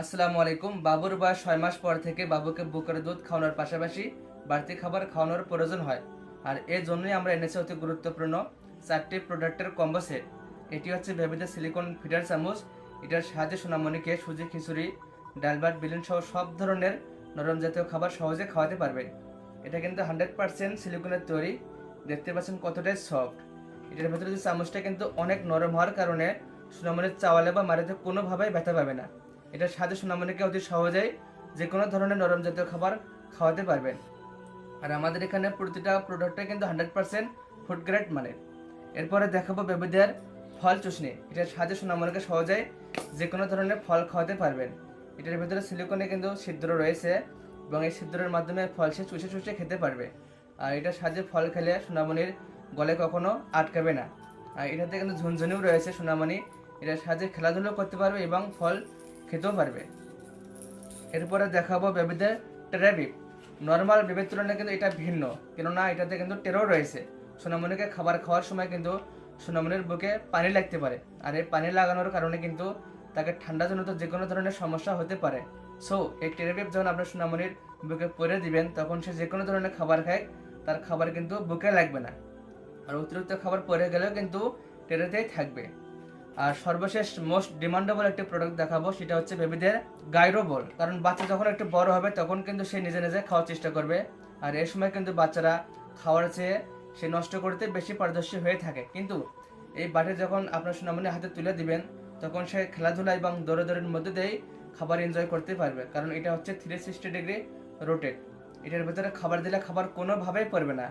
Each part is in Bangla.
আসসালামু আলাইকুম। বাবুর বয়স 6 মাস পর থেকে বাবুকে বুকের দুধ খাওয়ানোর পাশাপাশি বাড়তি খাবার খাওয়ানোর প্রয়োজন হয়। আর এর জন্যই আমরা এনেছি অতি গুরুত্বপূর্ণ 4টি প্রোডাক্টের কম্বো সেট। এটি হচ্ছে বেবিদের সিলিকন ফিডার চামচ। এটার সাহায্যে সোনামণিকে সুজি, খিচুড়ি, ডাল ভাত, বিলিন সহ সব ধরনের নরম জাতীয় খাবার সহজে খাওয়াতে পারবে। এটা কিন্তু 100% সিলিকনের তৈরি। দেখতে পাচ্ছেন কতটাই সফট। এটার ভেতরে যে চামচটা কিন্তু অনেক নরম হওয়ার কারণে সোনামণির চাওয়ালে বা মাড়িতে কোনোভাবেই ব্যথা পাবে না। এটার সাহায্যে সোনামণিকে অতি সহজেই যে কোনো ধরনের নরম জাতীয় খাবার খাওয়াতে পারবেন। আর আমাদের এখানে প্রতিটা প্রোডাক্টে কিন্তু 100% ফুড গ্রেড মানের। এরপরে দেখাবো বেবিদের ফল চুষনি। এটার সাহায্যে সোনামণিকে সহজেই যে কোনো ধরনের ফল খাওয়াতে পারবেন। এটার ভিতরে সিলিকনে কিন্তু ছিদ্র রয়েছে এবং এই ছিদ্রের মাধ্যমে ফল সে চুষে চুষে খেতে পারবে। আর এটার সাহায্যে ফল খেলে সোনামণির গলে কখনো আটকাবে না। আর এটাতে কিন্তু ঝুনঝুনিও রয়েছে। সোনামণি এটার সাহায্যে খেলাধুলো করতে পারবে এবং ফল খেতেও পারবে। এরপরে দেখাবো বেবিদের টেরাবিপ। নর্মাল বেবির তুলনায় কিন্তু এটা ভিন্ন, কেননা এটাতে কিন্তু টেরও রয়েছে। সোনামণিকে খাবার খাওয়ার সময় কিন্তু সোনামণির বুকে পানি লাগতে পারে। আর এই পানি লাগানোর কারণে কিন্তু তাকে ঠান্ডাজনিত যে কোনো ধরনের সমস্যা হতে পারে। সো এই টেরাবিপ যখন আপনার সোনামণির বুকে পরে দিবেন, তখন সে যে কোনো ধরনের খাবার খায়, তার খাবার কিন্তু বুকে লাগবে না। আর অতিরিক্ত খাবার পরে গেলেও কিন্তু টেরেতেই থাকবে। আর সর্বশেষ মোস্ট ডিমান্ডেবল একটি প্রোডাক্ট দেখাবো, সেটা হচ্ছে বেবিদের গাইরো বল। কারণ বাচ্চা যখন একটু বড় হবে তখন কিন্তু সে নিজে নিজে খাওয়ার চেষ্টা করবে। আর এই সময় কিন্তু বাচ্চারা খাওয়ার চেয়ে সে নষ্ট করতে বেশি পারদর্শী হয়ে থাকে। কিন্তু এই বাটি যখন আপনার সোনামণি হাতে তুলে দিবেন, তখন সে খেলাধুলা এবং দৌড়াদৌড়ির মধ্যে দিয়েই খাবার এনজয় করতে পারবে। কারণ এটা হচ্ছে 360 ডিগ্রি রোটেট। এটার ভেতরে খাবার দিলে খাবার কোনোভাবেই পড়বে না।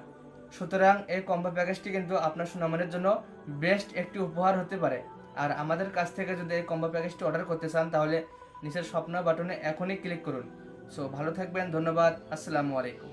সুতরাং এই কম্বো প্যাকেজটি কিন্তু আপনার সোনামণির জন্য বেস্ট একটি উপহার হতে পারে। আর আমাদের কাছ থেকে যদি এই কম্বো প্যাকেজটি অর্ডার করতে চান, তাহলে নিচের স্বপ্ন বাটনে এখনই ক্লিক করুন। সো ভালো থাকবেন, ধন্যবাদ, আসসালামু আলাইকুম।